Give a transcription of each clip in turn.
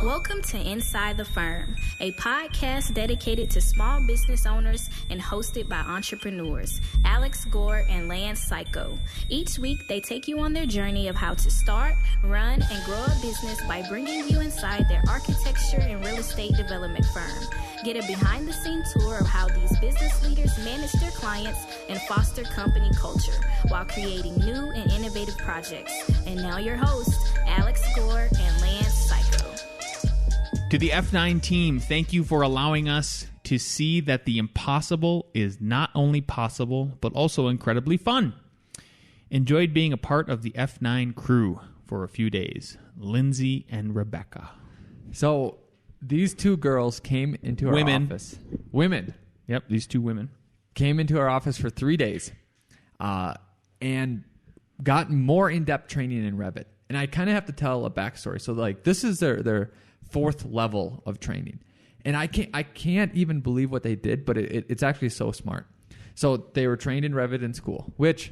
Welcome to Inside the Firm, a podcast dedicated to small business owners and hosted by entrepreneurs, Alex Gore and Lance Cayko. Each week, they take you on their journey of how to start, run, and grow a business by bringing you inside their architecture and real estate development firm. Get a behind-the-scenes tour of how these business leaders manage their clients and foster company culture while creating new and innovative projects. And now your hosts, Alex Gore and Lance Cayko. To the F9 team, thank you for allowing us to see that the impossible is not only possible, but also incredibly fun. Enjoyed being a part of the F9 crew for a few days. Lindsay and Rebecca. So these two girls came into our office. Women. Yep, these two women. Came into our office for 3 days and got more in-depth training in Revit. And I kind of have to tell a backstory. So like this is their fourth level of training. And I can't even believe what they did, but it's actually so smart. So they were trained in Revit in school, which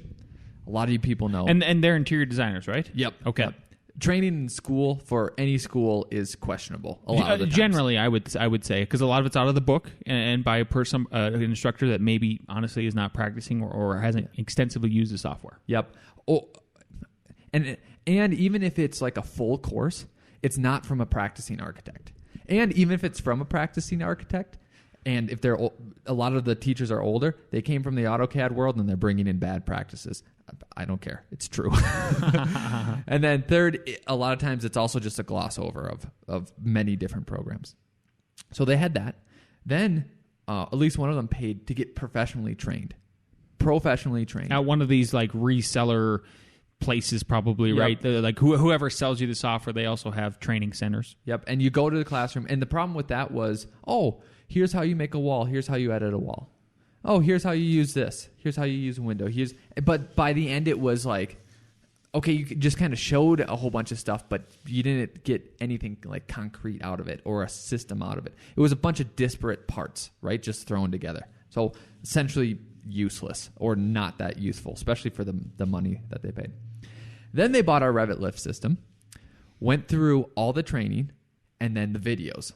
a lot of you people know. And they're interior designers, right? Yep. Okay. Yep. Training in school for any school is questionable a lot of the times. Generally, I would say, because a lot of it's out of the book and by a person, an instructor that maybe honestly is not practicing or hasn't extensively used the software. Yep. Oh, and even if it's like a full course, it's not from a practicing architect. And even if it's from a practicing architect, and if they're a lot of the teachers are older, they came from the AutoCAD world and they're bringing in bad practices. I don't care. It's true. And then third, a lot of times it's also just a gloss over of many different programs. So they had that. Then at least one of them paid to get professionally trained. At one of these like reseller places probably, yep. Right? Like whoever sells you the software, they also have training centers. Yep. And you go to the classroom, and the problem with that was, here's how you make a wall. Here's how you edit a wall. Oh, here's how you use this. Here's how you use a window. But by the end, it was like, okay, you just kind of showed a whole bunch of stuff, but you didn't get anything like concrete out of it or a system out of it. It was a bunch of disparate parts, right, just thrown together. So essentially useless or not that useful, especially for the money that they paid. Then they bought our Revit lift system, went through all the training, and then the videos.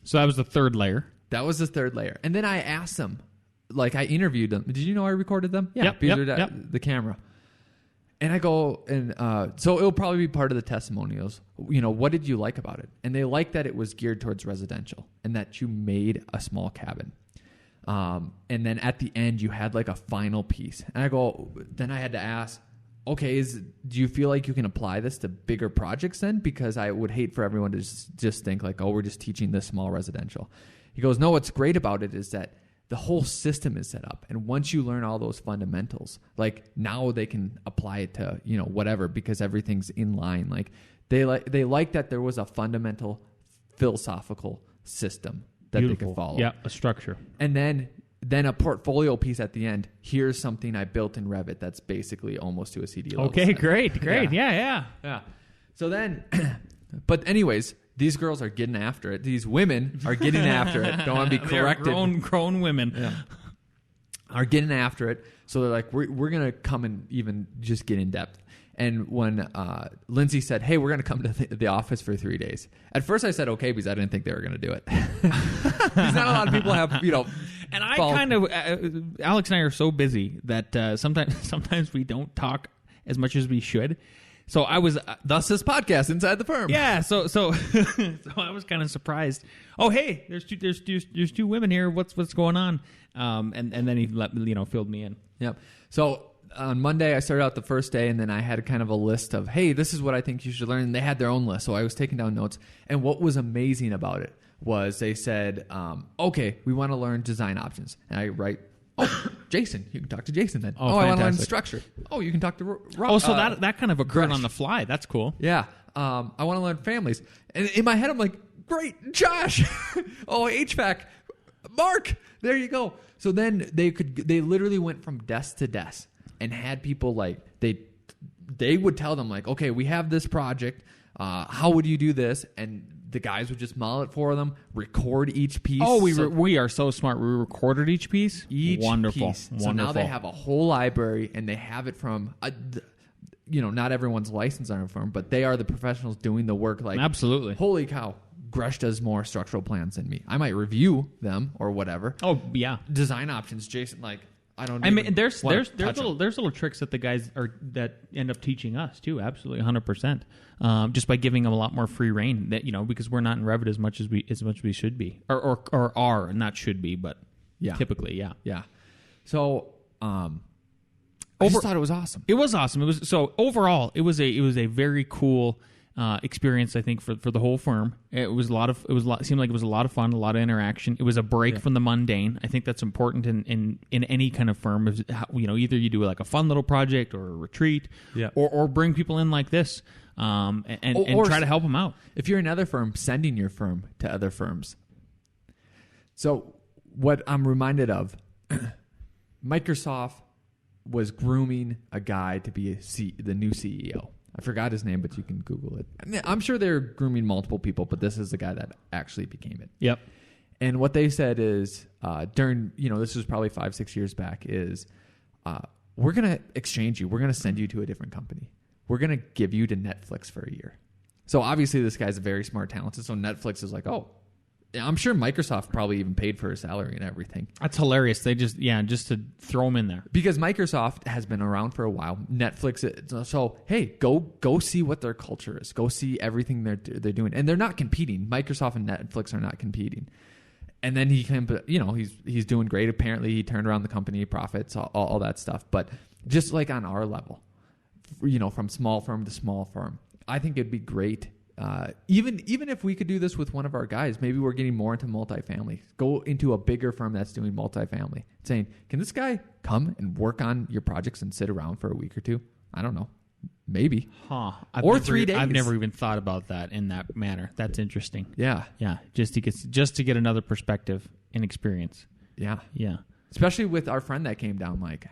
So that was the third layer. That was the third layer. And then I asked them, like I interviewed them. Did you know I recorded them? Yeah, yep. The camera. And I go, and so it'll probably be part of the testimonials. What did you like about it? And they liked that it was geared towards residential and that you made a small cabin. And then at the end, you had like a final piece. And I go, then I had to ask, okay, do you feel like you can apply this to bigger projects then? Because I would hate for everyone to just think like, we're just teaching this small residential. He goes, no, what's great about it is that the whole system is set up. And once you learn all those fundamentals, like now they can apply it to, whatever, because everything's in line. Like they like that there was a fundamental philosophical system that Beautiful. They could follow. Yeah, a structure. And then a portfolio piece at the end. Here's something I built in Revit that's basically almost to a CD level. Okay, great. Yeah. So then, but anyways, these girls are getting after it. These women are getting after it. Don't want to be corrected. Grown women. Yeah. Are getting after it. So they're like, we're going to come and even just get in depth. And when Lindsay said, hey, we're going to come to the office for 3 days. At first I said okay because I didn't think they were going to do it. Because not a lot of people have, And I kind of, Alex and I are so busy that sometimes we don't talk as much as we should. So I was thus this podcast Inside the Firm. Yeah, so I was kind of surprised. Oh, hey, there's two women here. What's going on? And then he filled me in. Yep. So on Monday I started out the first day, and then I had kind of a list of, hey, this is what I think you should learn. And they had their own list, so I was taking down notes. And what was amazing about it was they said, okay, we want to learn design options, and I write. Oh, Jason. You can talk to Jason then. Oh, I want to learn structure. Oh, you can talk to Rob. Oh, so that kind of occurred on the fly. That's cool. Yeah. I want to learn families. And in my head, I'm like, great, Josh. HVAC. Mark. There you go. So then they literally went from desk to desk and had people like, they would tell them like, okay, we have this project. How would you do this? And the guys would just model it for them, record each piece. Oh, we are so smart. We recorded each piece? Wonderful. Piece. So now they have a whole library, and they have it from, not everyone's licensed on a firm, but they are the professionals doing the work. Like, absolutely. Holy cow. Gresh does more structural plans than me. I might review them or whatever. Oh yeah. Design options, Jason. Like I don't. I mean, there's there's little tricks that the guys that end up teaching us too. Absolutely, 100%. Just by giving them a lot more free reign. That because we're not in Revit as much as we should be, or are not should be, but typically, yeah. So, I just thought it was awesome. It was awesome. It was so overall, it was a very cool experience. I think for the whole firm, it seemed like it was a lot of fun, a lot of interaction. It was a break from the mundane. I think that's important in any kind of firm. Either you do like a fun little project or a retreat, or bring people in like this, and try to help them out. If you're another firm, sending your firm to other firms. So what I'm reminded of, Microsoft was grooming a guy to be the new CEO. I forgot his name, but you can Google it. I'm sure they're grooming multiple people, but this is the guy that actually became it. Yep. And what they said is during, this was probably 5-6 years back, is we're going to exchange you. We're going to send you to a different company. We're going to give you to Netflix for a year. So obviously this guy's very smart, talented. So Netflix is like, oh, I'm sure Microsoft probably even paid for his salary and everything. That's hilarious. They just to throw him in there. Because Microsoft has been around for a while. Netflix, so hey, go see what their culture is. Go see everything they're doing. And they're not competing. Microsoft and Netflix are not competing. And then he came, he's doing great. Apparently he turned around the company, profits, all that stuff. But just like on our level, from small firm to small firm, I think it'd be great. Even if we could do this with one of our guys, maybe we're getting more into multifamily. Go into a bigger firm that's doing multifamily, saying, can this guy come and work on your projects and sit around for a week or two? I don't know. Maybe. Or 3 days. I've never even thought about that in that manner. That's interesting. Yeah. Yeah. Just to get another perspective and experience. Yeah. Yeah. Especially with our friend that came down, like,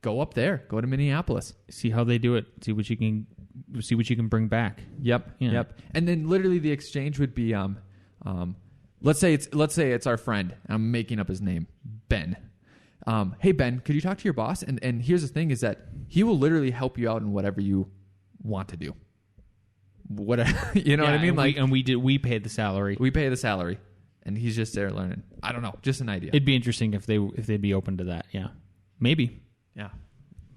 go up there. Go to Minneapolis. See how they do it. See what you can bring back. Yep. Yeah. Yep. And then literally the exchange would be let's say it's our friend. I'm making up his name, Ben. Hey Ben, could you talk to your boss? And here's the thing is that he will literally help you out in whatever you want to do. Whatever, what I mean? We pay the salary. We pay the salary. And he's just there learning. I don't know, just an idea. It'd be interesting if they'd be open to that. Yeah. Maybe. Yeah.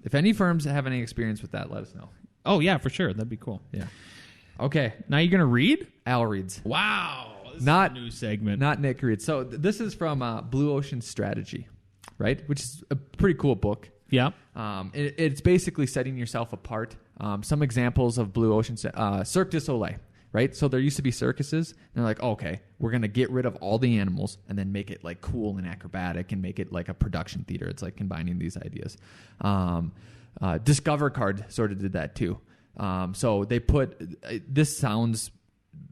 If any firms have any experience with that, let us know. Oh, yeah, for sure. That'd be cool. Yeah. Okay. Now you're going to read? Al reads. Wow. This is a new segment. Not NickReads. So this is from Blue Ocean Strategy, right? Which is a pretty cool book. Yeah. It's basically setting yourself apart. Some examples of Blue Ocean, Cirque du Soleil, right? So there used to be circuses, and they're like, okay, we're going to get rid of all the animals and then make it like cool and acrobatic and make it like a production theater. It's like combining these ideas. Discover Card sort of did that too. So they put, this sounds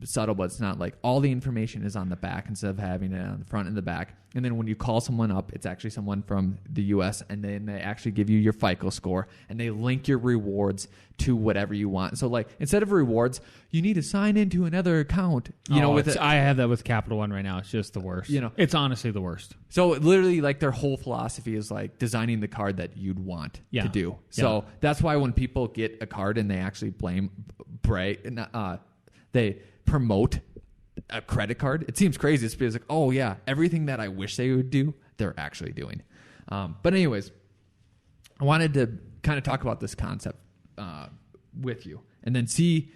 subtle, but it's not, like all the information is on the back instead of having it on the front and the back. And then when you call someone up, it's actually someone from the U.S. and then they actually give you your FICO score and they link your rewards to whatever you want. So like instead of rewards, you need to sign into another account. I have that with Capital One right now. It's just the worst. It's honestly the worst. So literally, like their whole philosophy is like designing the card that you'd want to do. So that's why when people get a card and they actually they promote a credit card, it seems crazy. It's because like, oh yeah, everything that I wish they would do, they're actually doing. But anyways, I wanted to kind of talk about this concept with you, and then see,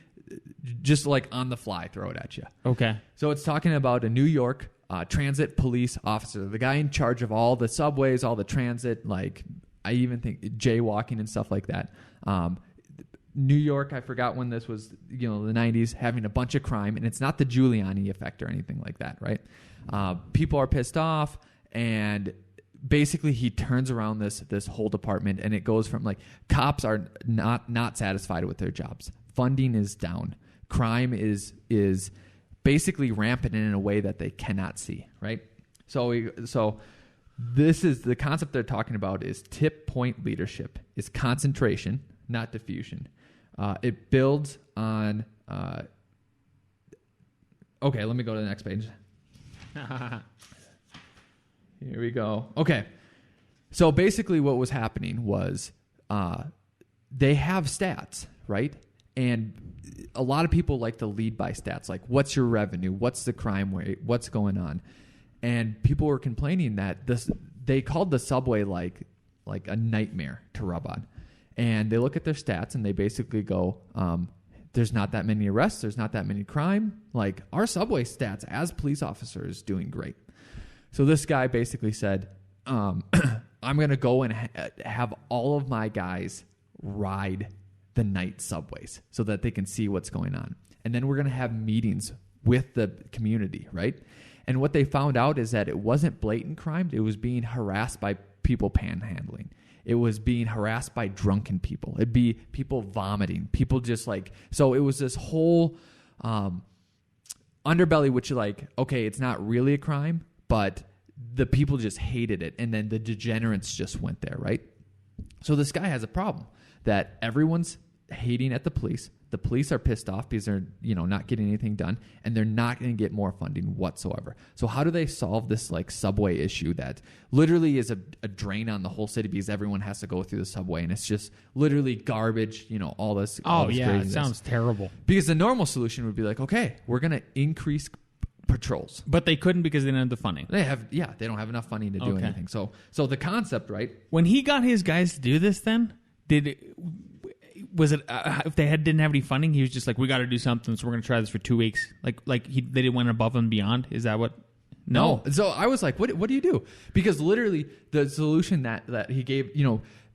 just like on the fly, throw it at you. Okay. So it's talking about a New York transit police officer, the guy in charge of all the subways, all the transit, like I even think jaywalking and stuff like that. New York, I forgot when this was, the 90s, having a bunch of crime, and it's not the Giuliani effect or anything like that, right? People are pissed off, and basically he turns around this whole department, and it goes from like cops are not satisfied with their jobs. Funding is down. Crime is basically rampant in a way that they cannot see, right? So this is the concept they're talking about is tip point leadership, is concentration, not diffusion. It builds on... okay, let me go to the next page. Here we go. Okay. So basically what was happening was they have stats, right? And a lot of people like to lead by stats, like what's your revenue, what's the crime rate, what's going on. And people were complaining that they called the subway like a nightmare to rub on. And they look at their stats and they basically go, there's not that many arrests, there's not that many crime. Like our subway stats as police officers doing great. So this guy basically said, I'm going to go and have all of my guys ride the night subways so that they can see what's going on. And then we're going to have meetings with the community, right? And what they found out is that it wasn't blatant crime. It was being harassed by people panhandling. It was being harassed by drunken people. It'd be people vomiting. People just like... So it was this whole underbelly, which like, okay, it's not really a crime, but the people just hated it. And then the degenerates just went there, right? So this guy has a problem that everyone's hating at the police. The police are pissed off because they're, not getting anything done, and they're not going to get more funding whatsoever. So how do they solve this like subway issue that literally is a drain on the whole city because everyone has to go through the subway and it's just literally garbage, all this. Oh, yeah, craziness. It sounds terrible. Because the normal solution would be like, okay, we're going to increase patrols. But they couldn't because they didn't have the funding. They don't have enough funding to do anything. So the concept, right? When he got his guys to do this, then was it if they didn't have any funding, he was just like, we got to do something, so we're going to try this for 2 weeks. They didn't went above and beyond. Is that what? No. So I was like, what do you do? Because literally the solution that he gave,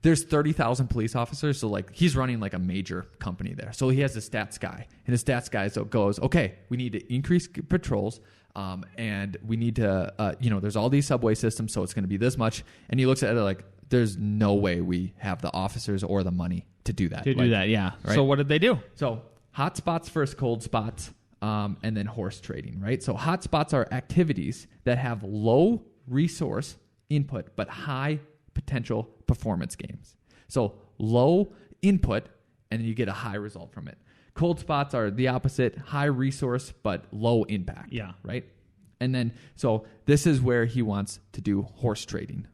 there's 30,000 police officers. So like he's running like a major company there. So he has a stats guy, and the stats guy goes, okay, we need to increase patrols. And we need to, there's all these subway systems, so it's going to be this much. And he looks at it like, there's no way we have the officers or the money to do that. Yeah. Right? So what did they do? So hot spots first, cold spots, and then horse trading, right? So hot spots are activities that have low resource input but high potential performance gains. So low input, and then you get a high result from it. Cold spots are the opposite, high resource but low impact. Yeah. Right? And then, so this is where he wants to do horse trading.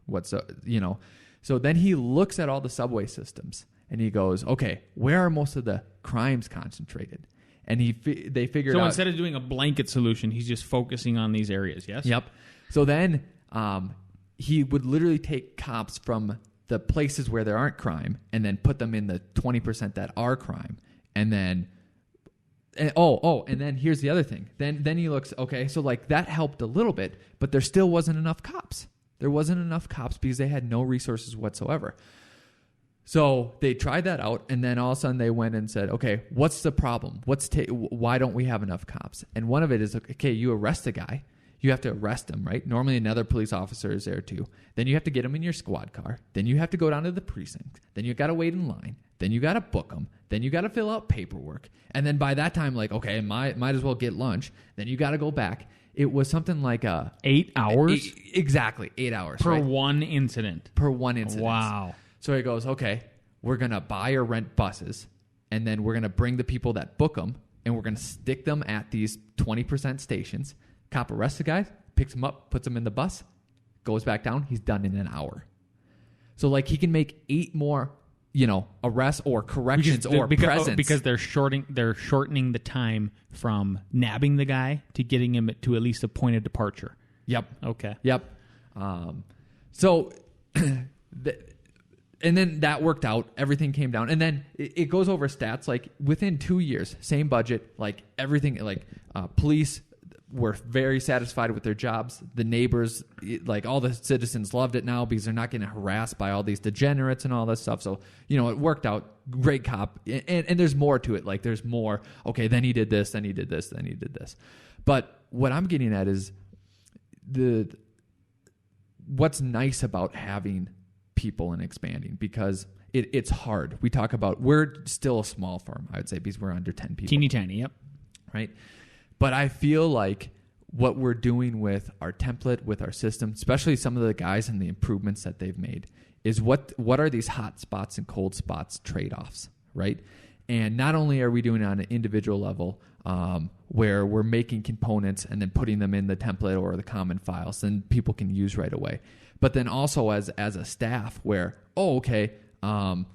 So then he looks at all the subway systems and he goes, okay, where are most of the crimes concentrated? And they figured out. So instead of doing a blanket solution, he's just focusing on these areas, yes? Yep. So then he would literally take cops from the places where there aren't crime and then put them in the 20% that are crime. And then, and then here's the other thing. Then he looks, okay, so like that helped a little bit, but there still wasn't enough cops. There wasn't enough cops because they had no resources whatsoever. So they tried that out, and then all of a sudden they went and said, okay, what's the problem? Why don't we have enough cops? And one of it is, okay, you arrest a guy. You have to arrest him, right? Normally another police officer is there too. Then you have to get him in your squad car. Then you have to go down to the precinct. Then you got to wait in line. Then you got to book them. Then you got to fill out paperwork. And then by that time, like, okay, might as well get lunch. Then you got to go back. It was something like 8 hours? Exactly, 8 hours. Per right? one incident. Per one incident. Wow. So he goes, okay, we're going to buy or rent buses, and then we're going to bring the people that book them, and we're going to stick them at these 20% stations. Cop arrests the guy, picks him up, puts him in the bus, goes back down. He's done in an hour. So, like, he can make 8 more, arrests or corrections presence. Because they're shortening the time from nabbing the guy to getting him to at least a point of departure. Yep. Okay. Yep. So, and then that worked out. Everything came down. And then it goes over stats. Like, within 2 years, same budget, like, everything, like, police were very satisfied with their jobs. The neighbors, like all the citizens loved it now because they're not getting harassed by all these degenerates and all this stuff. So, it worked out. Great cop. And there's more to it. Like there's more. Okay, then he did this, then he did this, then he did this. But what I'm getting at is what's nice about having people and expanding, because it's hard. We talk about, we're still a small firm, I would say, because we're under 10 people. Teeny tiny, yep. Right? But I feel like what we're doing with our template, with our system, especially some of the guys and the improvements that they've made, is what are these hot spots and cold spots trade-offs, right? And not only are we doing it on an individual level where we're making components and then putting them in the template or the common files, then people can use right away. But then also as a staff where, one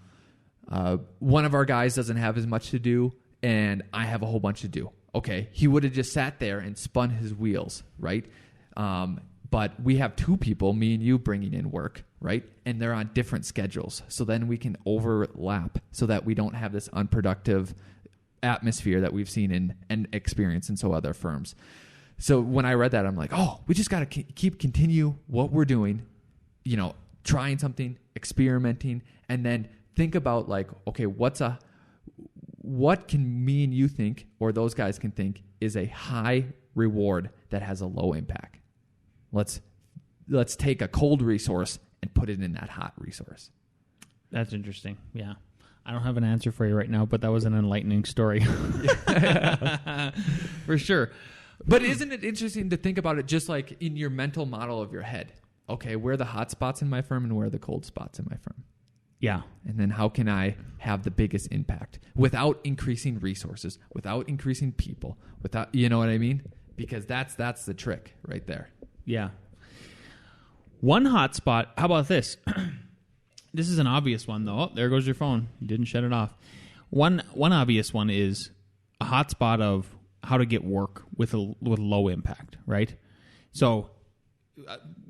of our guys doesn't have as much to do, and I have a whole bunch to do. Okay, he would have just sat there and spun his wheels, right? But we have two people, me and you, bringing in work, right? And they're on different schedules. So then we can overlap so that we don't have this unproductive atmosphere that we've seen and experienced in so other firms. So when I read that, I'm like, oh, we just got to continue what we're doing, trying something, experimenting, and then think about like, okay, what can me and you think, or those guys can think, is a high reward that has a low impact? Let's take a cold resource and put it in that hot resource. That's interesting. Yeah. I don't have an answer for you right now, but that was an enlightening story. For sure. But isn't it interesting to think about it just like in your mental model of your head? Okay, where are the hot spots in my firm and where are the cold spots in my firm? Yeah. And then how can I have the biggest impact without increasing resources, without increasing people, without, you know what I mean? Because that's the trick right there. Yeah. One hot spot, how about this? This is an obvious one, though. Oh, there goes your phone. You didn't shut it off. One obvious one is a hot spot of how to get work with low impact, right? So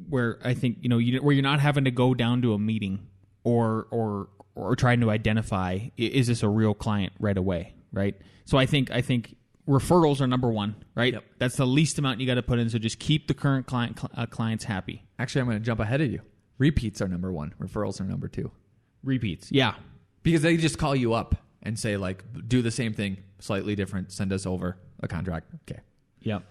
where I think, where you're not having to go down to a meeting or trying to identify, is this a real client right away, right? So I think referrals are number one, right? Yep. That's the least amount you got to put in, so just keep the current clients happy. Actually, I'm going to jump ahead of you. Repeats are number one. Referrals are number two. Repeats, yeah. Because they just call you up and say, like, do the same thing, slightly different, send us over a contract. Okay. Yep.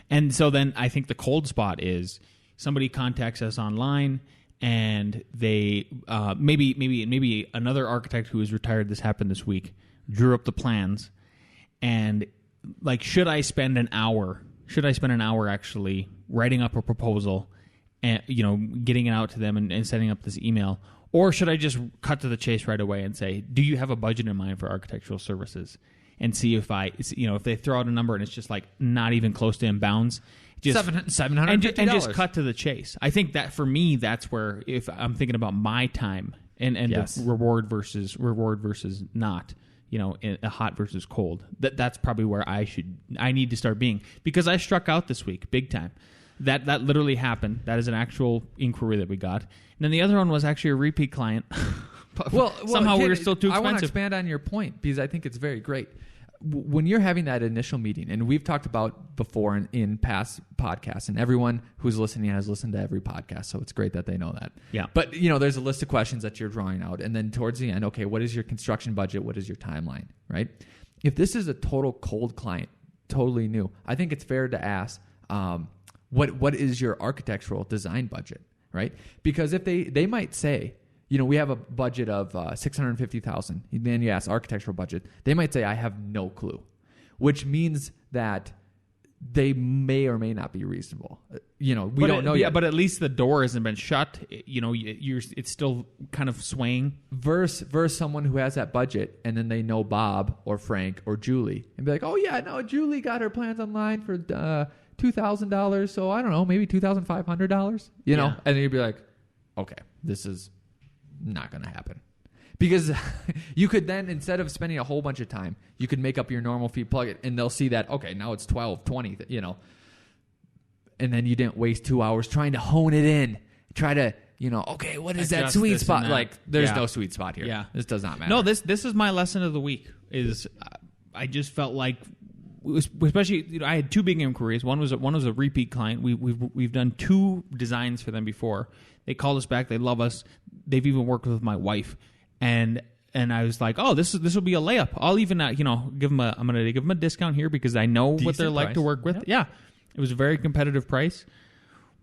And so then I think the cold spot is somebody contacts us online and they maybe another architect who is retired, this happened this week, drew up the plans, and like, should I spend an hour actually writing up a proposal and getting it out to them and setting up this email, or should I just cut to the chase right away and say, do you have a budget in mind for architectural services? And see if if they throw out a number and it's just like not even close to in bounds, just $750 and just cut to the chase. I think that for me, that's where, if I'm thinking about my time and yes. the reward versus not, a hot versus cold. That's probably where I need to start being, because I struck out this week big time. That literally happened. That is an actual inquiry that we got. And then the other one was actually a repeat client. Well, somehow we were still too expensive. I want to expand on your point because I think it's very great. When you're having that initial meeting, and we've talked about before in past podcasts, and everyone who's listening has listened to every podcast, so it's great that they know that. Yeah. But, there's a list of questions that you're drawing out, and then towards the end, okay, what is your construction budget? What is your timeline, right? If this is a total cold client, totally new, I think it's fair to ask, what is your architectural design budget, right? Because if they might say, we have a budget of $650,000. Then you ask architectural budget. They might say, I have no clue, which means that they may or may not be reasonable. We don't know yet. But at least the door hasn't been shut. It's still kind of swaying. Versus someone who has that budget, and then they know Bob or Frank or Julie, and be like, oh yeah, no, Julie got her plans online for $2,000. So I don't know, maybe $2,500. And then you'd be like, okay, this is not going to happen, because you could then, instead of spending a whole bunch of time, you could make up your normal fee, plug it, and they'll see that, okay, now it's 12, 20, and then you didn't waste 2 hours trying to hone it in, try to, okay, what is that sweet spot? Like, there's no sweet spot here. Yeah. This does not matter. No, this is my lesson of the week. Is I just felt like, especially, I had two big inquiries. One was a repeat client. We've done 2 designs for them before. They called us back. They love us. They've even worked with my wife, and I was like, oh, this will be a layup. I'm going to give them a discount here because I know what they're like to work with. Yep. Yeah, it was a very competitive price.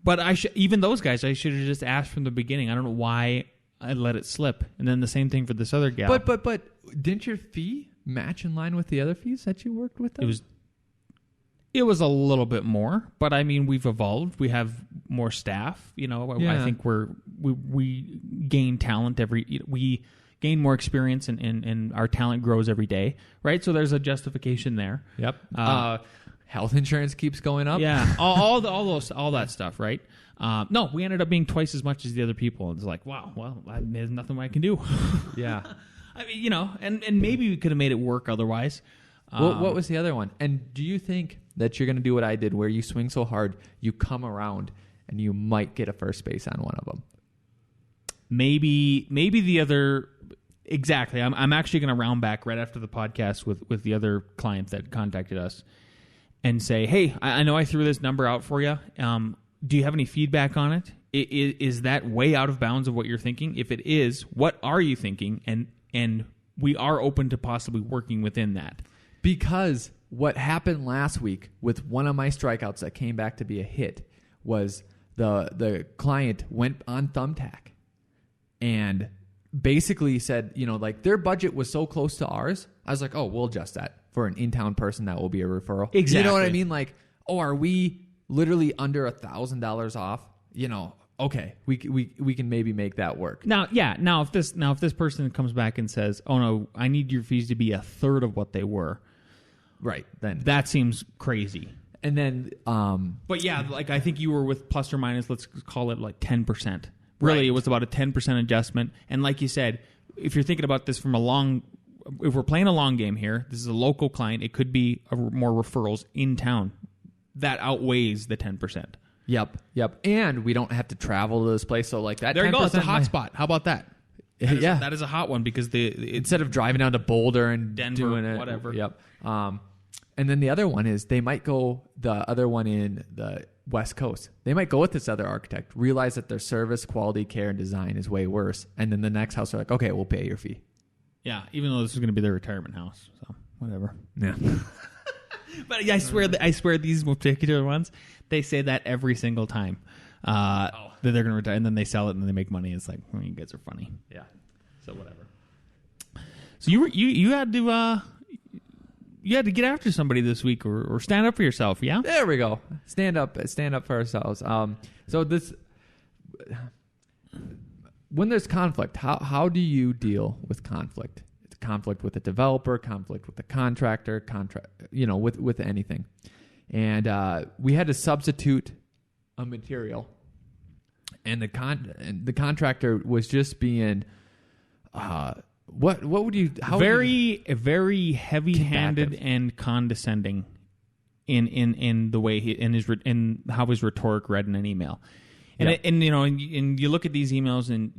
But even those guys, I should have just asked from the beginning. I don't know why I let it slip. And then the same thing for this other gal. But didn't your fee match in line with the other fees that you worked with them? It was a little bit more, but I mean, we've evolved. We have more staff. I think we gain talent we gain more experience, and our talent grows every day, right? So there's a justification there. Yep. Health insurance keeps going up. Yeah, all that stuff, right? No, we ended up being twice as much as the other people. It's like, wow, well, there's nothing I can do. Yeah. I mean, and maybe we could have made it work otherwise. What was the other one? And do you think that you're going to do what I did, where you swing so hard, you come around, and you might get a first base on one of them? Maybe the other. Exactly. I'm actually going to round back right after the podcast with the other client that contacted us and say, hey, I know I threw this number out for you. Do you have any feedback on it? Is that way out of bounds of what you're thinking? If it is, what are you thinking? And we are open to possibly working within that. Because what happened last week with one of my strikeouts that came back to be a hit was the client went on Thumbtack and basically said, their budget was so close to ours. I was like, oh, we'll adjust that for an in-town person. That will be a referral. Exactly. You know what I mean? Like, oh, are we literally under $1,000 off? Okay, we can maybe make that work. Now if this person comes back and says, oh no, I need your fees to be a third of what they were, right? Then that seems crazy. And then, but yeah, like I think you were with plus or minus, let's call it like 10%. Really, right. It was about a 10% adjustment. And like you said, if you're thinking about this if we're playing a long game here, this is a local client. It could be more referrals in town. That outweighs the 10%. Yep. And we don't have to travel to this place. So like that, there you go. It's a hot spot. How about that? That is a hot one because instead of driving down to Boulder and Denver, doing it, whatever. Yep. And then the other one is they might go the other one in the West Coast. They might go with this other architect, realize that their service, quality, care, and design is way worse, and then the next house they're like, okay, we'll pay your fee. Yeah, even though this is going to be their retirement house, so whatever. Yeah. But I swear these particular ones, they say that every single time that they're going to retire, and then they sell it and then they make money. It's like, you guys are funny. Yeah. So whatever. So you had to get after somebody this week or stand up for yourself, yeah? There we go. Stand up for ourselves. So this, when there's conflict, how do you deal with conflict? It's conflict with a developer, conflict with a contractor, with anything. And we had to substitute a material, and the contractor was just being What would you? Very heavy-handed and condescending in the way in how his rhetoric read in an email, and you look at these emails and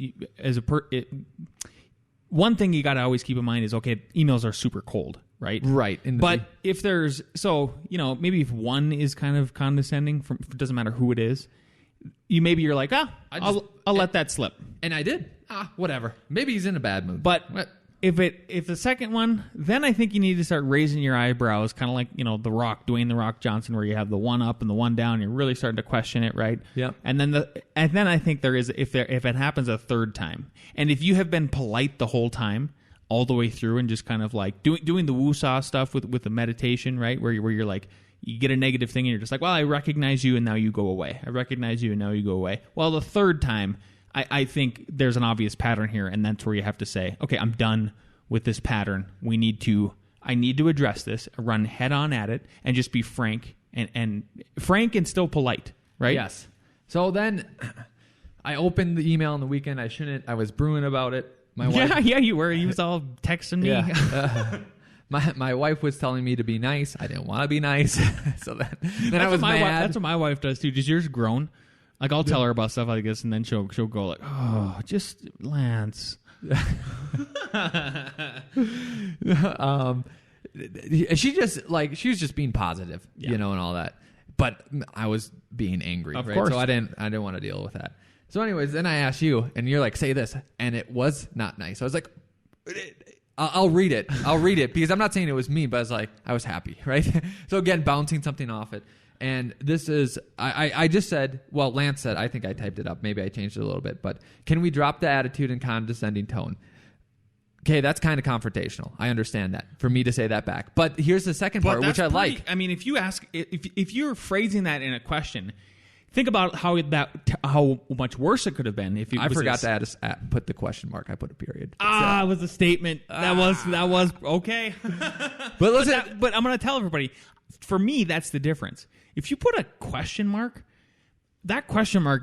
one thing you got to always keep in mind is emails are super cold, right? Right. But if there's maybe if one is kind of condescending, it doesn't matter who it is, you're like I'll let that slip, and I did. Whatever. Maybe he's in a bad mood. But if the second one, then I think you need to start raising your eyebrows, kind of like the Rock, Dwayne the Rock Johnson, where you have the one up and the one down. You're really starting to question it, right? Yeah. And then I think there is if it happens a third time, and if you have been polite the whole time, all the way through, and just kind of like doing the woo-saw stuff with the meditation, right, where you're like. You get a negative thing and you're just like, well, I recognize you and now you go away. I recognize you and now you go away. Well, the third time, I think there's an obvious pattern here, and that's where you have to say, okay, I'm done with this pattern. I need to address this, run head on at it, and just be frank and frank and still polite, right? Yes. So then I opened the email on the weekend. I shouldn't. I was brewing about it. My wife, yeah, you were. He was all texting me. Yeah. My wife was telling me to be nice. I didn't want to be nice. So then I was mad. That's what my wife does too. Does yours groan? Like I'll tell her about stuff like this, and then she'll go like, "Oh, just Lance." She was just being positive, and all that. But I was being angry, of right? course. So I didn't want to deal with that. So, anyways, then I asked you, and you're like, "Say this," and it was not nice. I was like, I'll read it because I'm not saying it was me, but I was happy, right? So again, bouncing something off it. And this is, I just said, well, Lance said, I think I typed it up. Maybe I changed it a little bit, but can we drop the attitude and condescending tone? Okay, that's kind of confrontational. I understand that for me to say that back. But here's the second part, which I like. I mean, if you ask, if you're phrasing that in a question, think about how much worse it could have been if you. I forgot to put the question mark. I put a period. It was a statement. That was okay. But listen, but I'm going to tell everybody. For me, that's the difference. If you put a question mark, that question mark,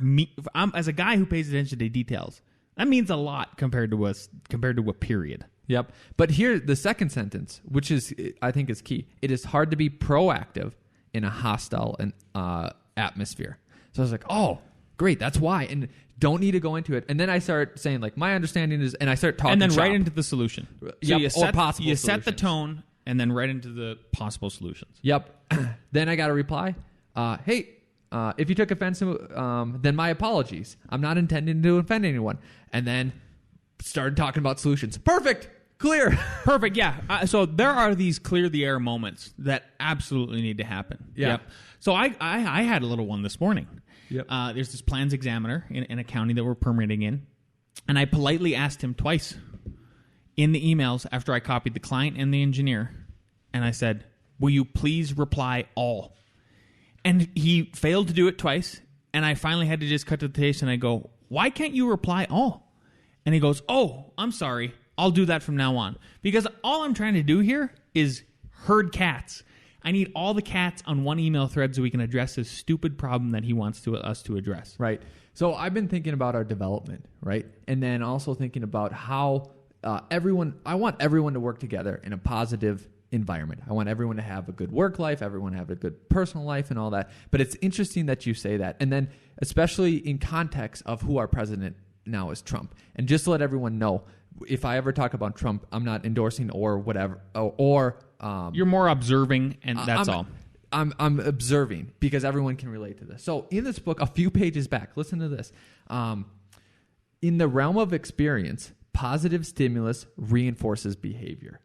as a guy who pays attention to details, that means a lot compared to a period. Yep. But here, the second sentence, which is, I think is key. It is hard to be proactive in a hostile atmosphere. So I was like, oh, great. That's why. And don't need to go into it. And then I start saying, like, my understanding is, and I start talking and then shop. right into the solution. So yep. you set, or possible you solutions. set the tone, and then right into the possible solutions. Yep. Then I got a reply. Hey, if you took offense, then my apologies. I'm not intending to offend anyone. And then started talking about solutions. Perfect. Clear. Perfect. Yeah. So there are these clear the air moments that absolutely need to happen. Yeah. Yep. So I had a little one this morning. Yep. There's this plans examiner in a county that we're permitting in, and I politely asked him twice in the emails after I copied the client and the engineer, and I said, will you please reply all? And he failed to do it twice, and I finally had to just cut to the chase, and I go, why can't you reply all? And he goes, oh, I'm sorry. I'll do that from now on. Because all I'm trying to do here is herd cats. I need all the cats on one email thread so we can address this stupid problem that he wants us to address. Right. So I've been thinking about our development, right? And then also thinking about how I want everyone to work together in a positive environment. I want everyone to have a good work life, everyone to have a good personal life and all that. But it's interesting that you say that. And then especially in context of who our president now is, Trump. And just to let everyone know, if I ever talk about Trump, I'm not endorsing or whatever, you're more observing, and that's all. I'm observing because everyone can relate to this. So in this book, a few pages back, listen to this. In the realm of experience, positive stimulus reinforces behavior,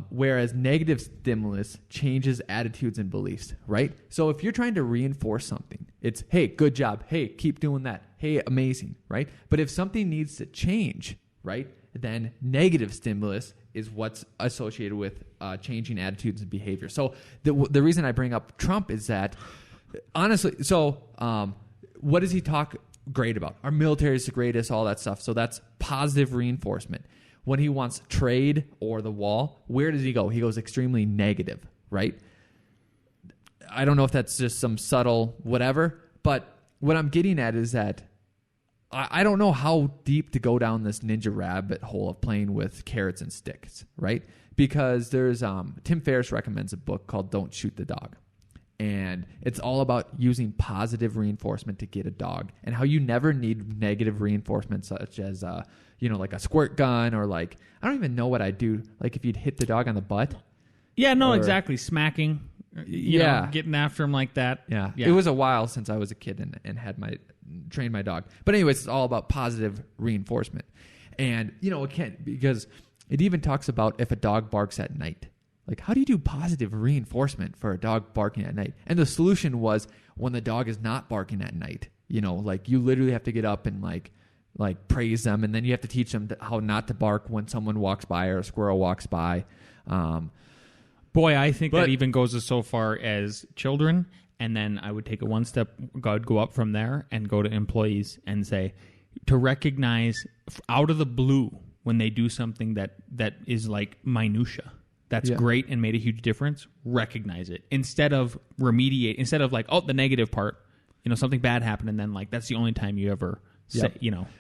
whereas negative stimulus changes attitudes and beliefs, right? So if you're trying to reinforce something, it's, hey, good job. Hey, keep doing that. Hey, amazing, right? But if something needs to change, right, then negative stimulus is what's associated with changing attitudes and behavior. So the reason I bring up Trump is that, honestly, what does he talk great about? Our military is the greatest, all that stuff. So that's positive reinforcement. When he wants trade or the wall, where does he go? He goes extremely negative, right? I don't know if that's just some subtle whatever, but what I'm getting at is that I don't know how deep to go down this ninja rabbit hole of playing with carrots and sticks, right? Because there's Tim Ferriss recommends a book called Don't Shoot the Dog. And it's all about using positive reinforcement to get a dog and how you never need negative reinforcement such as, like a squirt gun or like, I don't even know what I'd do. Like if you'd hit the dog on the butt. Yeah, no, exactly. Smacking, you know, getting after him like that. Yeah. It was a while since I was a kid and had trained my dog. But anyways, it's all about positive reinforcement. And, it can't, because it even talks about if a dog barks at night. Like, how do you do positive reinforcement for a dog barking at night? And the solution was when the dog is not barking at night, like you literally have to get up and like praise them. And then you have to teach them how not to bark when someone walks by or a squirrel walks by. Boy, I think that even goes so far as children. And then I would take it one step, I'd go up from there and go to employees and say, to recognize out of the blue when they do something that is like minutia, that's great and made a huge difference, recognize it. Instead of remediate, instead of like, oh, the negative part, something bad happened and then like that's the only time you ever say,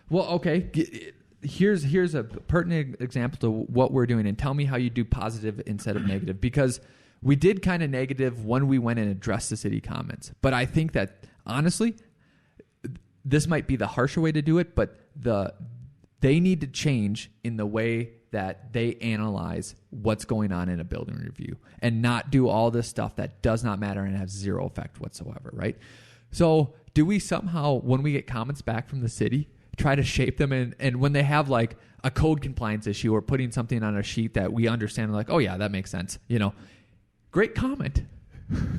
Well, okay, here's a pertinent example to what we're doing and tell me how you do positive instead of negative, because we did kind of negative when we went and addressed the city comments. But I think that, honestly, this might be the harsher way to do it, but they need to change in the way that they analyze what's going on in a building review and not do all this stuff that does not matter and has zero effect whatsoever, right? So do we somehow, when we get comments back from the city, try to shape them and when they have like a code compliance issue or putting something on a sheet that we understand, like, oh yeah, that makes sense, Great comment.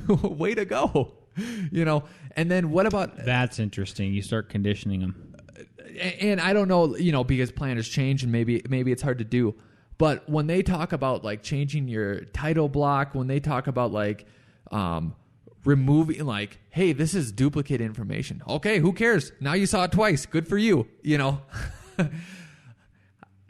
Way to go. And then what about... That's interesting. You start conditioning them. And I don't know, because planners change and maybe it's hard to do. But when they talk about like changing your title block, when they talk about like removing like, hey, this is duplicate information. Okay, who cares? Now you saw it twice. Good for you,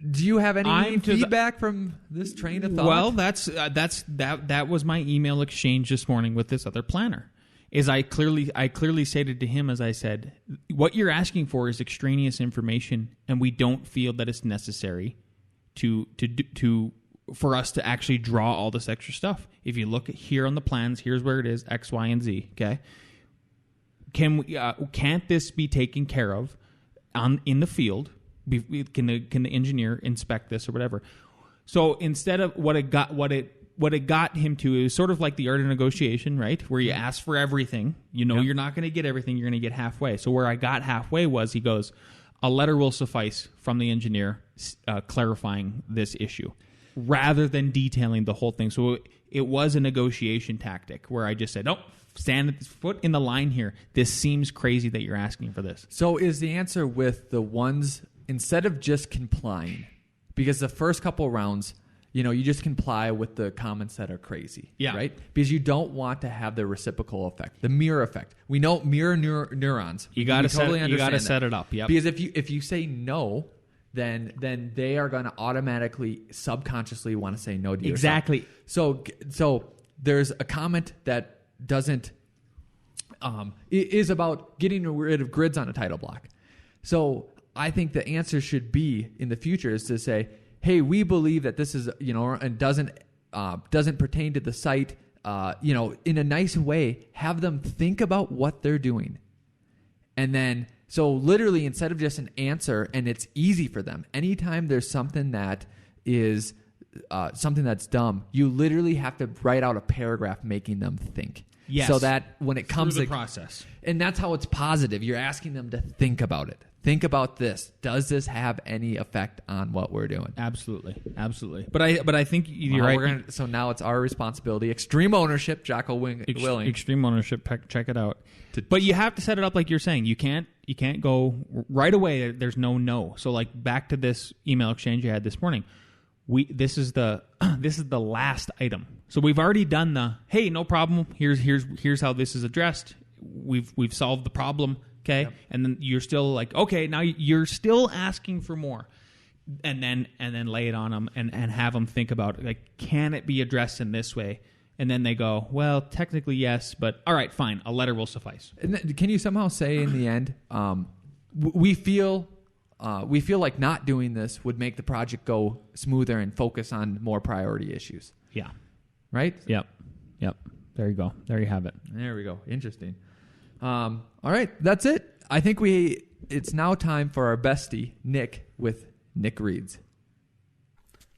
Do you have any feedback from this train of thought? Well, that was my email exchange this morning with this other planner. Is I clearly stated to him, as I said, what you're asking for is extraneous information, and we don't feel that it's necessary for us to actually draw all this extra stuff. If you look at here on the plans, here's where it is, X, Y, and Z. Okay, can't this be taken care of in the field? Can the engineer inspect this or whatever? So instead of what it got him to, it was sort of like the art of negotiation, right? Where you ask for everything. You know, you're not going to get everything. You're going to get halfway. So where I got halfway was, he goes, a letter will suffice from the engineer clarifying this issue, rather than detailing the whole thing. So it was a negotiation tactic where I just said, nope, stand foot in the line here. This seems crazy that you're asking for this. So is the answer with the ones, instead of just complying, because the first couple rounds, you know, you just comply with the comments that are crazy, right? Because you don't want to have the reciprocal effect, the mirror effect. We know mirror neurons. You got to set it up. Yep. Because if you say no, then they are going to automatically, subconsciously want to say no to you. Exactly. So there's a comment that doesn't is about getting rid of grids on a title block. So I think the answer should be in the future is to say, hey, we believe that this is, you know, and doesn't pertain to the site, you know, in a nice way. Have them think about what they're doing, and then so literally instead of just an answer, and it's easy for them. Anytime there's something that is something that's dumb, you literally have to write out a paragraph making them think. Yes. So that when it comes to the process, and that's how it's positive. You're asking them to think about it. Think about this. Does this have any effect on what we're doing? Absolutely. But I think you're right. So now it's our responsibility. Extreme ownership, Jocko Willing. Extreme ownership. Check it out. But you have to set it up like you're saying. You can't go right away. There's no. So like back to this email exchange you had this morning. This is the last item. So we've already done the, hey, no problem. Here's how this is addressed. We've solved the problem. Okay, yep. And then you're still like, okay, now you're still asking for more, and then lay it on them and have them think about, like, can it be addressed in this way? And then they go, well, technically yes, but all right, fine, a letter will suffice. And then, can you somehow say in the end, we feel like not doing this would make the project go smoother and focus on more priority issues? Yeah. Right. Yep. There you go. There you have it. There we go. Interesting. All right, that's it. I think it's now time for our bestie, Nick, with NickReads.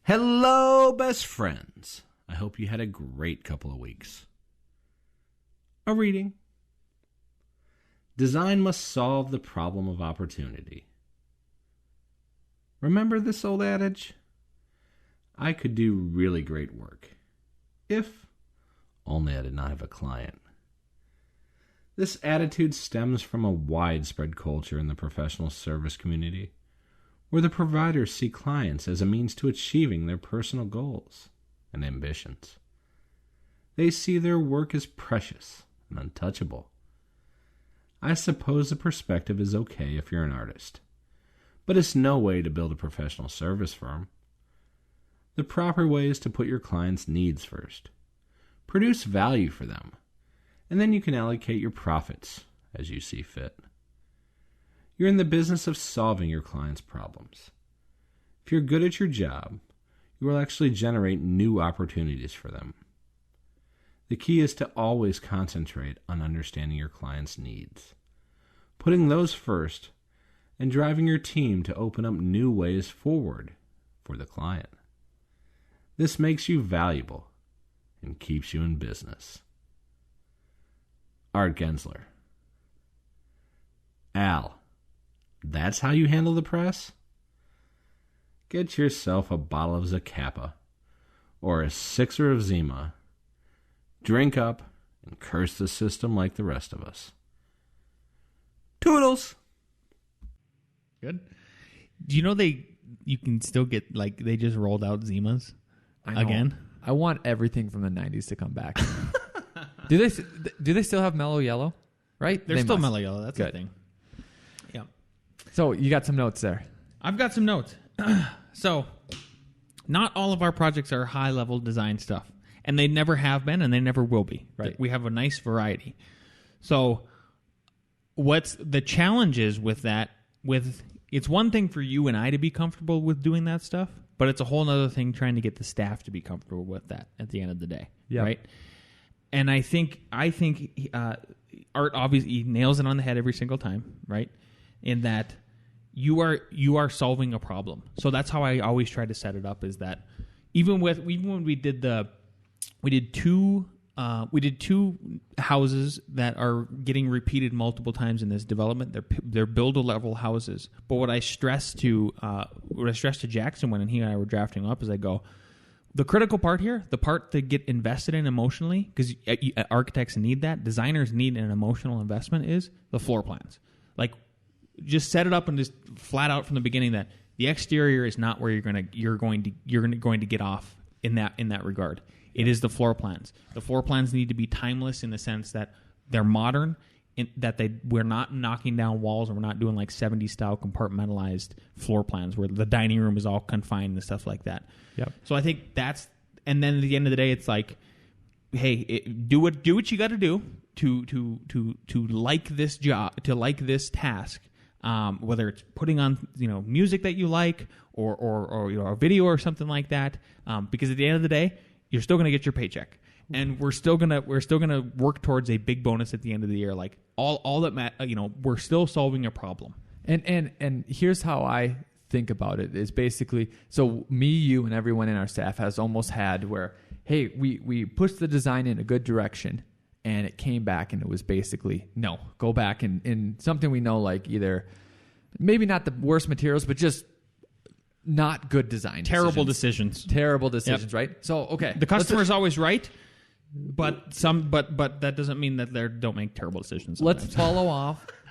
Hello, best friends. I hope you had a great couple of weeks. A reading. Design must solve the problem of opportunity. Remember this old adage? I could do really great work, if only I did not have a client. This attitude stems from a widespread culture in the professional service community, where the providers see clients as a means to achieving their personal goals and ambitions. They see their work as precious and untouchable. I suppose the perspective is okay if you're an artist, but it's no way to build a professional service firm. The proper way is to put your clients' needs first, produce value for them, and then you can allocate your profits as you see fit. You're in the business of solving your clients' problems. If you're good at your job, you will actually generate new opportunities for them. The key is to always concentrate on understanding your clients' needs, putting those first, and driving your team to open up new ways forward for the client. This makes you valuable and keeps you in business. Art Gensler. Al, that's how you handle the press? Get yourself a bottle of Zacapa or a sixer of Zima. Drink up and curse the system like the rest of us. Toodles! Good. Do you know you can still get, like, they just rolled out Zimas again? I want everything from the 90s to come back. Do they still have Mellow Yellow? Right? They're still Mellow Yellow. That's good. the thing. Yeah. So you got some notes there. I've got some notes. So not all of our projects are high-level design stuff, and they never have been, and they never will be. Right. We have a nice variety. So what's the challenges with that? It's one thing for you and I to be comfortable with doing that stuff, but it's a whole other thing trying to get the staff to be comfortable with that at the end of the day, right? And I think Art obviously nails it on the head every single time, right? In that you are solving a problem. So that's how I always try to set it up. Is that even when we did two houses that are getting repeated multiple times in this development. They're build-a-level houses. But what I stressed to Jackson when he and I were drafting up is I go, the critical part here, the part to get invested in emotionally, because architects need that, designers need an emotional investment, is the floor plans. Like, just set it up and just flat out from the beginning that the exterior is not where you're going to get off in that regard. It is the floor plans. The floor plans need to be timeless in the sense that they're modern, in that we're not knocking down walls, and we're not doing like 70s style compartmentalized floor plans where the dining room is all confined and stuff like that. Yep. So I think and then at the end of the day, it's like, hey, do what you got to do to like this job, to like this task, whether it's putting on music that you like or a video or something like that, because at the end of the day, you're still going to get your paycheck, and we're still gonna work towards a big bonus at the end of the year. Like all that we're still solving a problem. And here's how I think about it is basically, so me, you, and everyone in our staff has almost had where, hey, we pushed the design in a good direction, and it came back and it was basically, no, go back and something we know, like either maybe not the worst materials, but just not good design Terrible decisions. Yep. Right? So, okay. The customer's always right, but that doesn't mean that they don't make terrible decisions sometimes.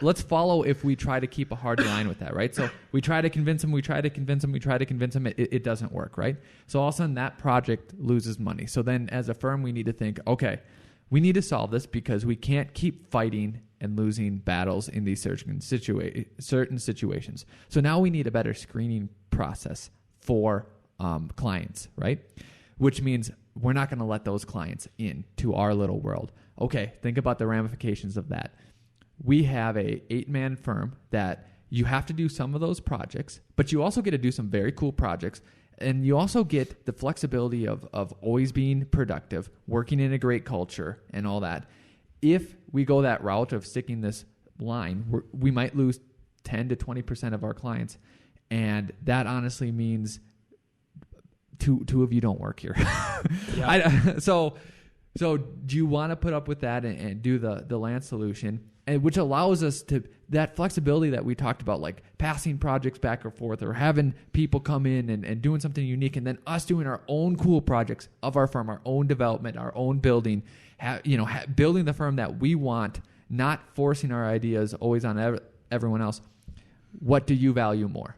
Let's follow if we try to keep a hard line with that, right? So we try to convince them, it doesn't work, right? So all of a sudden that project loses money. So then as a firm, we need to think, okay, we need to solve this because we can't keep fighting and losing battles in these certain situations. So now we need a better screening process for clients, right? Which means we're not going to let those clients in to our little world. Okay, think about the ramifications of that. We have a 8-man firm that you have to do some of those projects, but you also get to do some very cool projects. And you also get the flexibility of always being productive, working in a great culture, and all that. If we go that route of sticking this line, we might lose 10 to 20% of our clients. And that honestly means two of you don't work here. So do you want to put up with that and do the land solution? And which allows us to that flexibility that we talked about, like passing projects back and forth or having people come in and doing something unique, and then us doing our own cool projects of our firm, our own development, our own building, building the firm that we want, not forcing our ideas always on everyone else. What do you value more?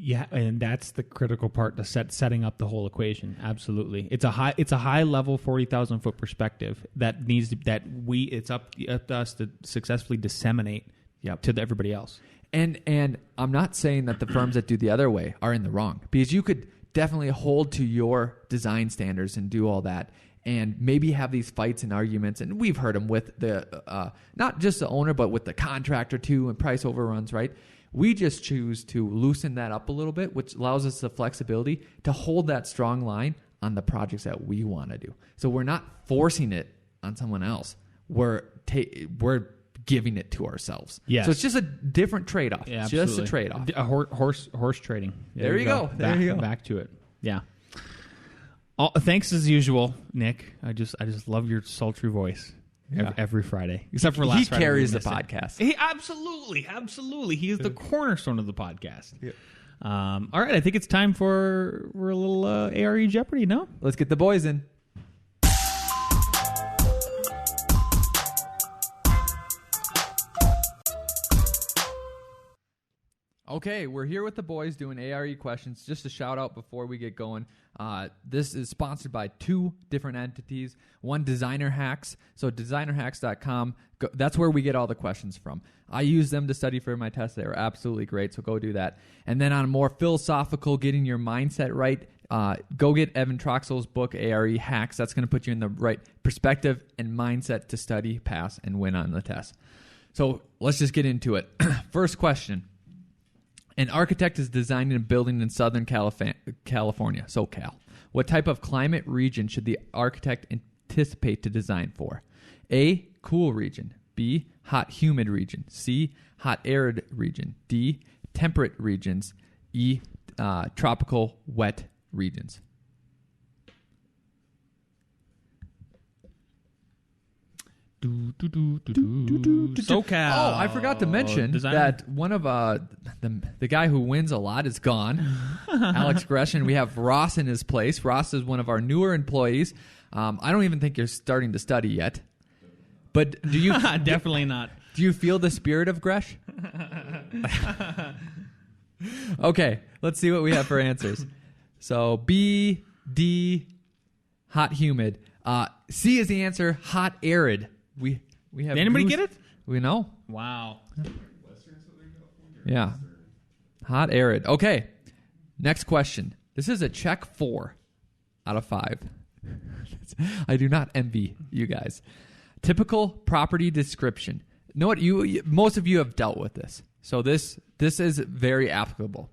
Yeah, and that's the critical part to setting up the whole equation. Absolutely, it's a high level 40,000 foot perspective that it's up to us to successfully disseminate to everybody else. And I'm not saying that the firms that do the other way are in the wrong, because you could definitely hold to your design standards and do all that, and maybe have these fights and arguments. And we've heard them with the not just the owner, but with the contractor too, and price overruns, right? We just choose to loosen that up a little bit, which allows us the flexibility to hold that strong line on the projects that we want to do. So we're not forcing it on someone else. We're giving it to ourselves. Yes. So it's just a different trade-off. Yeah, just a trade-off. A horse trading. There you go. There you go. Back to it. Yeah. Thanks as usual, Nick. I just love your sultry voice. Yeah. Every Friday, except for last Friday. He carries the podcast. He absolutely. He is the cornerstone of the podcast. Yeah. All right, I think it's time for a little A.R.E. Jeopardy. No, let's get the boys in. Okay, we're here with the boys doing A.R.E. questions. Just a shout out before we get going. This is sponsored by 2 different entities. One, Designer Hacks. So designerhacks.com, that's where we get all the questions from. I use them to study for my tests. They are absolutely great, so go do that. And then on a more philosophical, getting your mindset right, go get Evan Troxell's book, A.R.E. Hacks. That's going to put you in the right perspective and mindset to study, pass, and win on the test. So let's just get into it. First question. An architect is designing a building in Southern California, SoCal. What type of climate region should the architect anticipate to design for? A, cool region. B, hot humid region. C, hot arid region. D, temperate regions. E, tropical wet regions. SoCal. Oh, I forgot to mention that one of the guy who wins a lot is gone. Alex Gresham. We have Ross in his place. Ross is one of our newer employees. I don't even think you're starting to study yet. But do you Definitely not. Do you feel the spirit of Gresh? Okay, let's see what we have for answers. So B, D, hot humid. C is the answer. Hot arid. We have. Did anybody get it? We know. Wow. Yeah. Hot arid. Okay. Next question. This is a check 4 out of 5. I do not envy you guys. Typical property description. You know what? Most of you have dealt with this. So this is very applicable.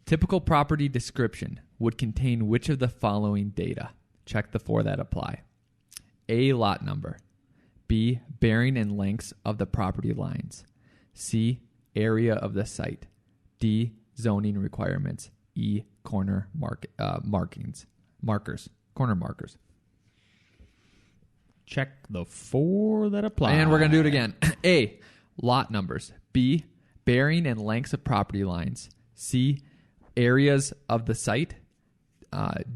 Typical property description would contain which of the following data? Check the 4 that apply. A, lot number. B, bearing and lengths of the property lines. C, area of the site. D, zoning requirements. E, corner markers. Corner markers. Check the 4 that apply. And we're going to do it again. A, lot numbers. B, bearing and lengths of property lines. C, areas of the site.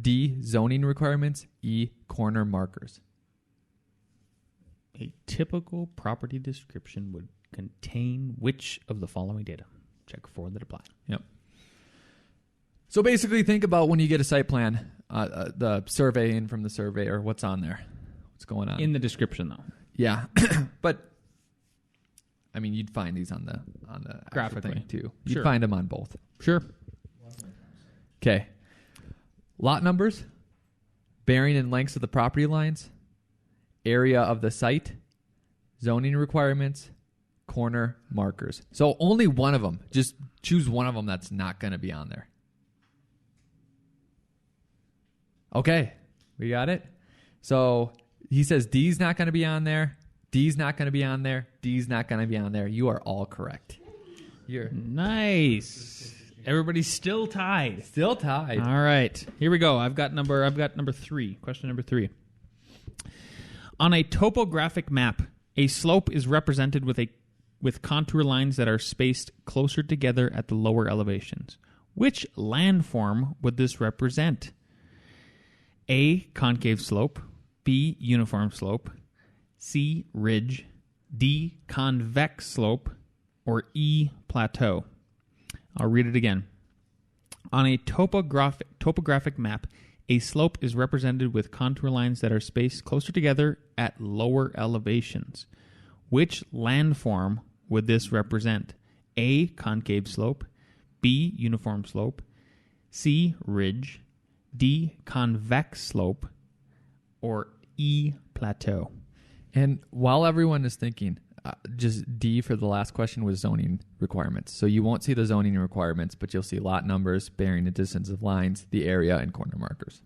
D, zoning requirements. E, corner markers. A typical property description would contain which of the following data? Check 4 that apply. Yep. So basically think about when you get a site plan, the survey in from the surveyor, what's on there? What's going on? In the description, though. Yeah. But, I mean, you'd find these on the Graphically. thing too. You'd Sure. find them on both. Sure. Okay. Lot numbers, bearing and lengths of the property lines, area of the site, zoning requirements, corner markers. So only one of them. Just choose one of them that's not going to be on there. Okay. We got it? So he says D's not going to be on there. D's not going to be on there. D's not going to be on there. You are all correct. You're Nice. Everybody's still tied. still tied. All right. Here we go. I've got number 3. Question number 3. On a topographic map, a slope is represented with contour lines that are spaced closer together at the lower elevations. Which landform would this represent? A, concave slope. B, uniform slope. C, ridge. D, convex slope. Or E, plateau. I'll read it again. On a topographic map, a slope is represented with contour lines that are spaced closer together at lower elevations. Which landform would this represent? A, concave slope. B, uniform slope. C, ridge. D, convex slope. Or E, plateau. And while everyone is thinking, just D for the last question was zoning requirements. So you won't see the zoning requirements, but you'll see lot numbers, bearing and distance of lines, the area, and corner markers.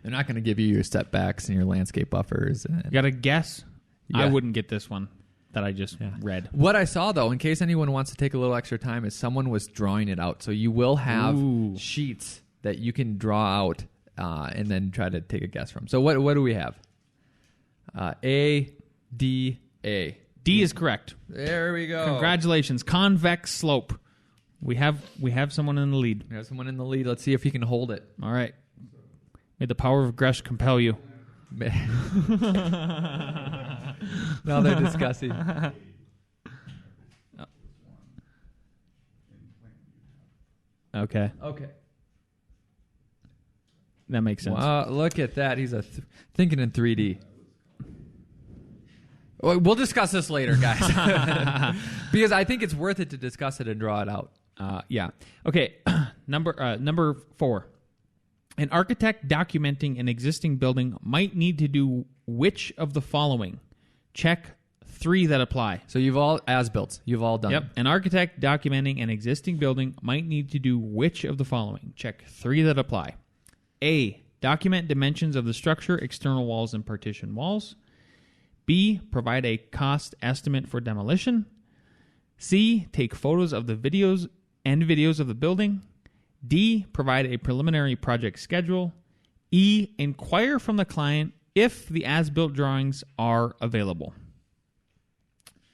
They're not going to give you your setbacks and your landscape buffers. You got to guess? Yeah. I wouldn't get this one that I just read. What I saw, though, in case anyone wants to take a little extra time, is someone was drawing it out. So you will have sheets that you can draw out and then try to take a guess from. So what do we have? A, D, A. D is correct. There we go. Congratulations. Convex slope. We have someone in the lead. We have someone in the lead. Let's see if he can hold it. All right. May the power of Gresh compel you. Now they're discussing. Okay. That makes sense. Wow, look at that. He's thinking in 3D. We'll discuss this later, guys. Because I think it's worth it to discuss it and draw it out. Yeah. Okay. Number 4. An architect documenting an existing building might need to do which of the following? Check 3 that apply. So you've all as-built. You've all done. Yep. An architect documenting an existing building might need to do which of the following? Check 3 that apply. A, document dimensions of the structure, external walls, and partition walls. B, provide a cost estimate for demolition. C, take photos of the videos of the building. D, provide a preliminary project schedule. E, inquire from the client if the as-built drawings are available.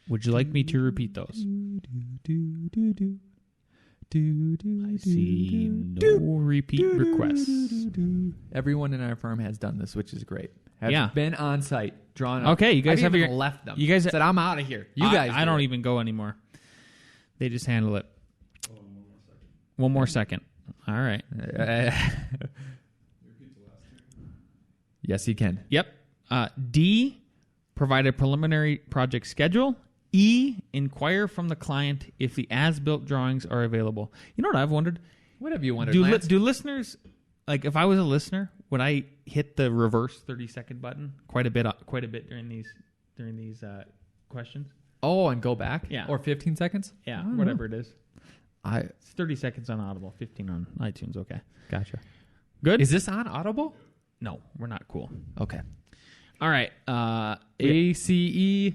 Would you like me to repeat those? I see no repeat requests. Everyone in our firm has done this, which is great. Have been on site, drawn up. Okay, you guys have your left them. You guys said, "I'm out of here." You guys, I don't even go anymore. They just handle it. One more second. All right. Yes, he can. Yep. D, provide a preliminary project schedule. E, inquire from the client if the as-built drawings are available. You know what I've wondered? What have you wondered, Do listeners, like if I was a listener, would I hit the reverse 30-second button quite a bit during these questions? Oh, and go back? Yeah. Or 15 seconds? Yeah, whatever it is. It's 30 seconds on Audible, 15 on iTunes. Okay. Gotcha. Good? Is this on Audible? No, we're not cool. Okay. All right. ACE.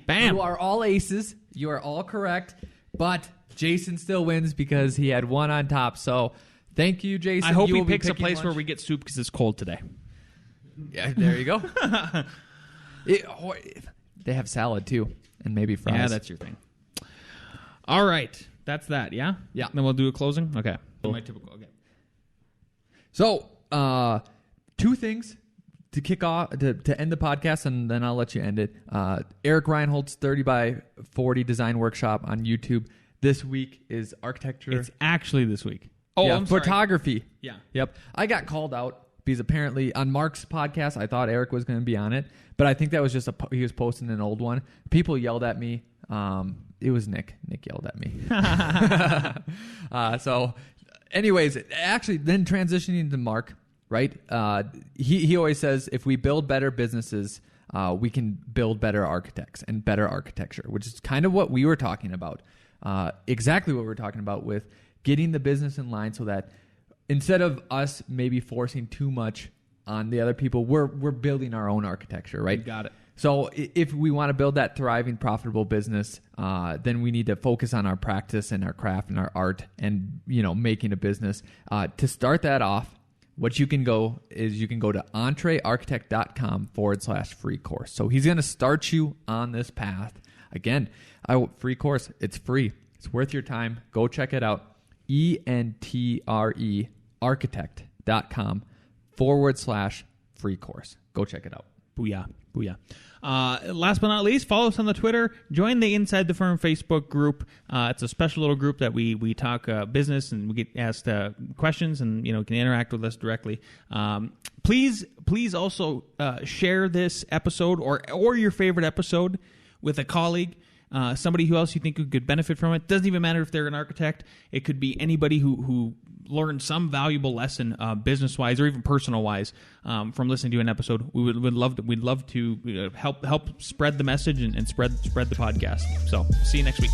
Bam. You are all aces. You are all correct. But Jason still wins because he had one on top. So thank you, Jason. I hope he picks a place where we get soup because it's cold today. Yeah, there you go. They have salad too, and maybe fries. Yeah, that's your thing. All right. That's that, yeah? Yeah. Then we'll do a closing? Okay. My typical, okay. So, 2 things to kick off, to end the podcast, and then I'll let you end it. Eric Reinhold's 30 by 40 design workshop on YouTube. This week is architecture. It's actually this week. Oh, yeah, I'm sorry. photography. Yeah. Yep. I got called out because apparently on Mark's podcast, I thought Eric was going to be on it, but I think that was just he was posting an old one. People yelled at me. It was Nick. Nick yelled at me. So, anyways, actually, then transitioning to Mark, right? He always says if we build better businesses, we can build better architects and better architecture, which is kind of what we were talking about. Exactly what we were talking about with getting the business in line so that instead of us maybe forcing too much on the other people, we're building our own architecture, right? You got it. So if we want to build that thriving, profitable business, then we need to focus on our practice and our craft and our art and, making a business. To start that off, what you can go is you can go to entrearchitect.com/free course. So he's going to start you on this path. Again, free course. It's free. It's worth your time. Go check it out. ENTRE architect.com/free course. Go check it out. Booyah. Booyah. Last but not least, follow us on the Twitter. Join the Inside the Firm Facebook group. It's a special little group that we talk business and we get asked questions and can interact with us directly. Please also share this episode or your favorite episode with a colleague. Somebody who else you think who could benefit from it. Doesn't even matter if they're an architect. It could be anybody who learned some valuable lesson, business-wise or even personal-wise, from listening to an episode. We'd love to help spread the message and spread the podcast. So see you next week.